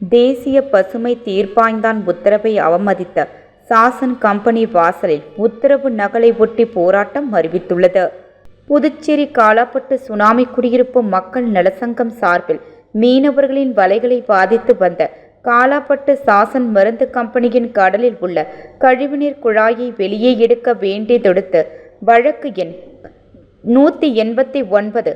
தேசிய பசுமை தீர்ப்பாய்ந்தான் உத்தரவை அவமதித்த சாசன் கம்பெனி வாசலில் உத்தரவு நகலை ஒட்டி போராட்டம் அறிவித்துள்ளது. புதுச்சேரி காலாப்பட்டு சுனாமி குடியிருப்பு மக்கள் நலசங்கம் சார்பில் மீனவர்களின் வலைகளை பாதித்து வந்த காலாப்பட்டு சாசன் மருந்து கம்பெனியின் கடலில் உள்ள கழிவுநீர் குழாயை வெளியே எடுக்க வேண்டியதொடுத்து வழக்கு எண் 189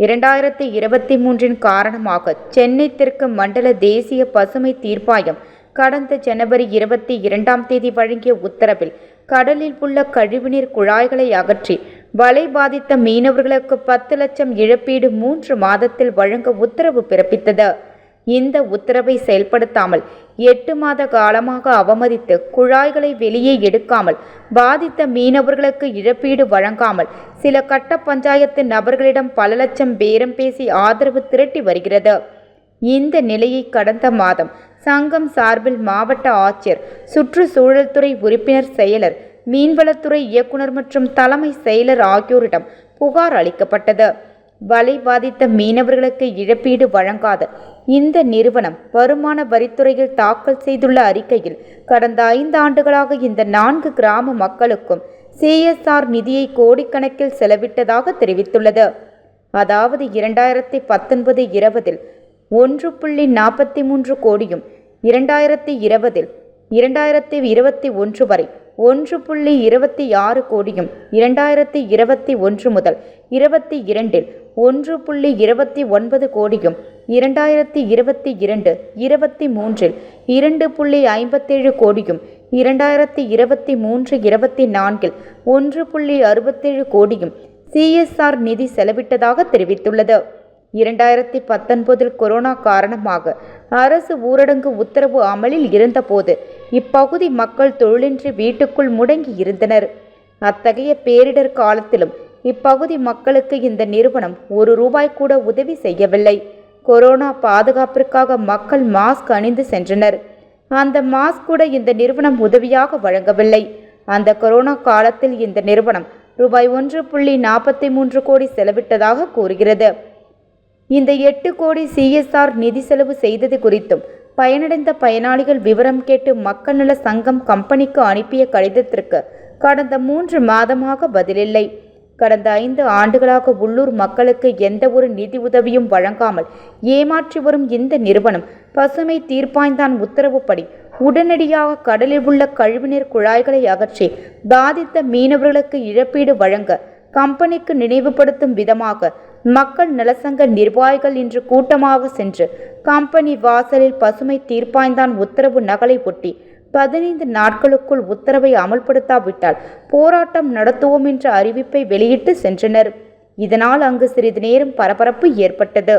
2023 காரணமாக சென்னை தெற்கு மண்டல தேசிய பசுமை தீர்ப்பாயம் கடந்த ஜனவரி 22 வழங்கிய உத்தரவில் கடலில் உள்ள கழிவுநீர் குழாய்களை அகற்றி வலை பாதித்த மீனவர்களுக்கு 10 லட்சம் இழப்பீடு 3 மாதத்தில் வழங்க உத்தரவு பிறப்பித்தது. இந்த உத்தரவை செயல்படுத்தாமல் 8 மாத காலமாக அவமதித்து குழாய்களை வெளியே எடுக்காமல் பாதித்த மீனவர்களுக்கு இழப்பீடு வழங்காமல் சில கட்ட பஞ்சாயத்து நபர்களிடம் பல லட்சம் பேரம் பேசி ஆதரவு திரட்டி வருகிறது. இந்த நிலையை கடந்த மாதம் சங்கம் சார்பில் மாவட்ட ஆட்சியர், சுற்றுச்சூழல் துறை உறுப்பினர் செயலர், மீன்வளத்துறை இயக்குனர் மற்றும் தலைமை செயலர் ஆகியோரிடம் புகார் அளிக்கப்பட்டது. வலை பாதித்த மீனவர்களுக்கு இழப்பீடு வழங்காத இந்த நிறுவனம் வருமான வரித்துறையில் தாக்கல் செய்துள்ள அறிக்கையில் கடந்த 5 ஆண்டுகளாக இந்த 4 கிராம மக்களுக்கும் CSR நிதியை கோடிக்கணக்கில் செலவிட்டதாக தெரிவித்துள்ளது. அதாவது 2019-20 1.43 கோடியும் 2020 2021 வரை 1.26 கோடியும் 2021 முதல் 22 1.29 கோடியும் 2022 23 2.57 கோடியும் 2023 24 1.67 கோடியும் CSR நிதி செலவிட்டதாக தெரிவித்துள்ளது. 2019 கொரோனா காரணமாக அரசு ஊரடங்கு உத்தரவு அமலில் இருந்தபோது இப்பகுதி மக்கள் தொழிலின்றி வீட்டுக்குள் முடங்கி இருந்தனர். அத்தகைய பேரிடர் காலத்திலும் இப்பகுதி மக்களுக்கு இந்த நிறுவனம் ₹1 கூட உதவி செய்யவில்லை. கொரோனா பாதுகாப்பிற்காக மக்கள் மாஸ்க் அணிந்து சென்றனர். அந்த மாஸ்க் கூட இந்த நிறுவனம் உதவியாக வழங்கவில்லை. அந்த கொரோனா காலத்தில் இந்த நிறுவனம் ₹1.43 கோடி செலவிட்டதாக கூறுகிறது. இந்த 8 கோடி CSR நிதி செலவு செய்தது குறித்தும் பயனடைந்த பயனாளிகள் விவரம் கேட்டு மக்கள் நல சங்கம் கம்பெனிக்கு அனுப்பிய கடிதத்திற்கு கடந்த 3 மாதமாக பதிலில்லை. கடந்த 5 ஆண்டுகளாக உள்ளூர் மக்களுக்கு எந்த ஒரு நிதி உதவியும் வழங்காமல் ஏமாற்றி வரும் இந்த நிறுவனம் பசுமை தீர்ப்பாய்ந்தான் உத்தரவுப்படி உடனடியாக கடலில் உள்ள கழிவுநீர் குழாய்களை அகற்றி பாதித்த மீனவர்களுக்கு இழப்பீடு வழங்க கம்பெனிக்கு நினைவுபடுத்தும் விதமாக மக்கள் நலசங்க நிர்வாகிகள் இன்று கூட்டமாக சென்று கம்பெனி வாசலில் பசுமை தீர்ப்பாய்ந்தான் உத்தரவு நகலை ஒட்டி 15 நாட்களுக்குள் உத்தரவை அமல்படுத்தாவிட்டால் போராட்டம் நடத்துவோம் என்ற அறிவிப்பை வெளியிட்டு சென்றனர். இதனால் அங்கு சிறிது நேரம் பரபரப்பு ஏற்பட்டது.